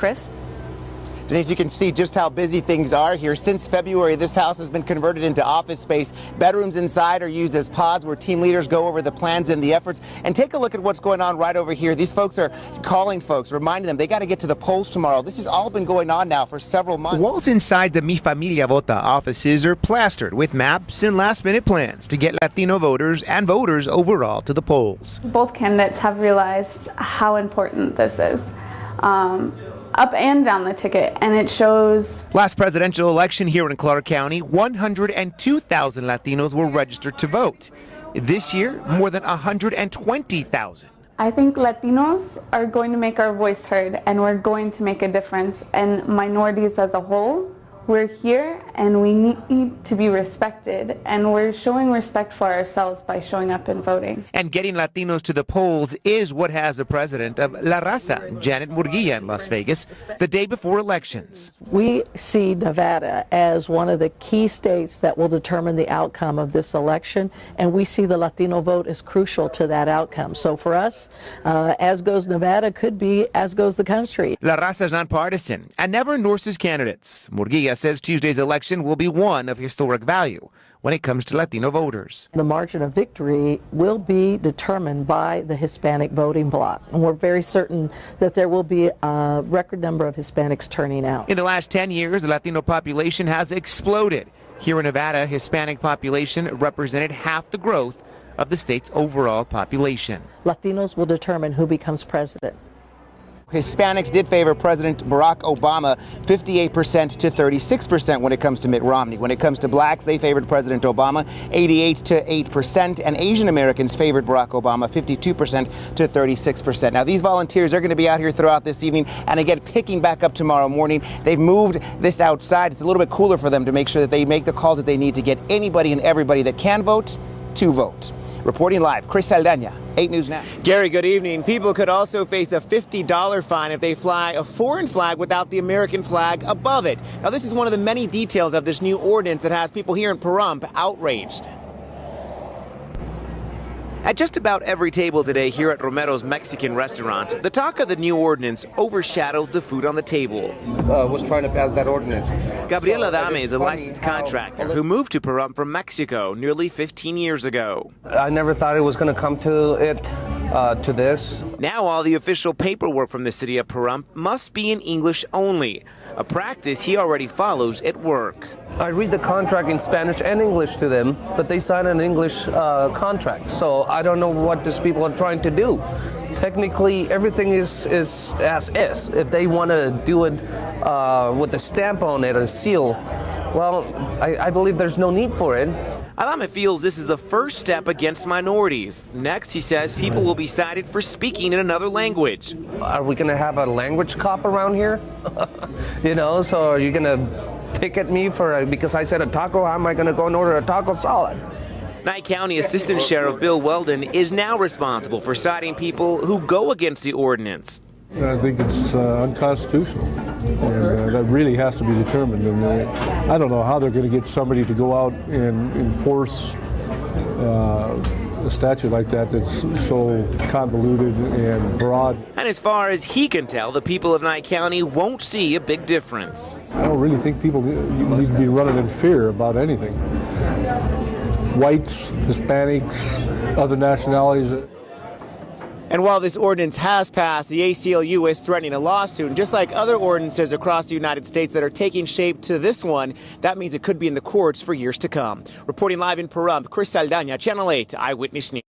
Chris? Denise, you can see just how busy things are here. Since February, this house has been converted into office space. Bedrooms inside are used as pods where team leaders go over the plans and the efforts. And take a look at what's going on right over here. These folks are calling folks, reminding them they got to get to the polls tomorrow. This has all been going on now for several months. Walls inside the Mi Familia Vota offices are plastered with maps and last-minute plans to get Latino voters and voters overall to the polls. Both candidates have realized how important this is. Up and down the ticket, and it shows. Last presidential election here in Clark County, 102,000 Latinos were registered to vote. This year, more than 120,000. I think Latinos are going to make our voice heard, and we're going to make a difference. And minorities as a whole, we're here and we need to be respected, and we're showing respect for ourselves by showing up and voting. And getting Latinos to the polls is what has the president of La Raza, Janet Murguia, in Las Vegas, the day before elections. We see Nevada as one of the key states that will determine the outcome of this election, and we see the Latino vote as crucial to that outcome. So for us, as goes Nevada, could be as goes the country. La Raza is nonpartisan and never endorses candidates. Murguia says Tuesday's election will be one of historic value when it comes to Latino voters. The margin of victory will be determined by the Hispanic voting bloc, and we're very certain that there will be a record number of Hispanics turning out. In the last 10 years, the Latino population has exploded. Here in Nevada, Hispanic population represented half the growth of the state's overall population. Latinos will determine who becomes president. Hispanics did favor President Barack Obama 58% to 36% when it comes to Mitt Romney. When it comes to blacks, they favored President Obama 88 to 8%, and Asian Americans favored Barack Obama 52% to 36%. Now, these volunteers are going to be out here throughout this evening and again picking back up tomorrow morning. They've moved this outside. It's a little bit cooler for them to make sure that they make the calls that they need to get anybody and everybody that can vote to vote. Reporting live, Chris Saldana, 8 News Now. Gary, good evening. People could also face a $50 fine if they fly a foreign flag without the American flag above it. Now, this is one of the many details of this new ordinance that has people here in Pahrump outraged. At just about every table today here at Romero's Mexican restaurant, the talk of the new ordinance overshadowed the food on the table. Was trying to pass that ordinance. Gabriel Adame is a licensed contractor who moved to Pahrump from Mexico nearly 15 years ago. I never thought it was going to come to it, to this. Now all the official paperwork from the city of Pahrump must be in English only, a practice he already follows at work. I read the contract in Spanish and English to them, but they sign an English contract. So I don't know what these people are trying to do. Technically, everything is as is. If they want to do it with a stamp on it, a seal, well, I believe there's no need for it. Adame feels this is the first step against minorities. Next, he says people will be cited for speaking in another language. Are we going to have a language cop around here? You know, so are you going to ticket me for because I said a taco? How am I going to go and order a taco salad? Nye County Assistant Sheriff Bill Weldon is now responsible for citing people who go against the ordinance. I think it's unconstitutional, and that really has to be determined. And I don't know how they're going to get somebody to go out and enforce a statute like that that's so convoluted and broad. And as far as he can tell, the people of Nye County won't see a big difference. I don't really think people need to be running in fear about anything. Whites, Hispanics, other nationalities. And while this ordinance has passed, the ACLU is threatening a lawsuit. And just like other ordinances across the United States that are taking shape to this one, that means it could be in the courts for years to come. Reporting live in Pahrump, Chris Saldana, Channel 8 Eyewitness News.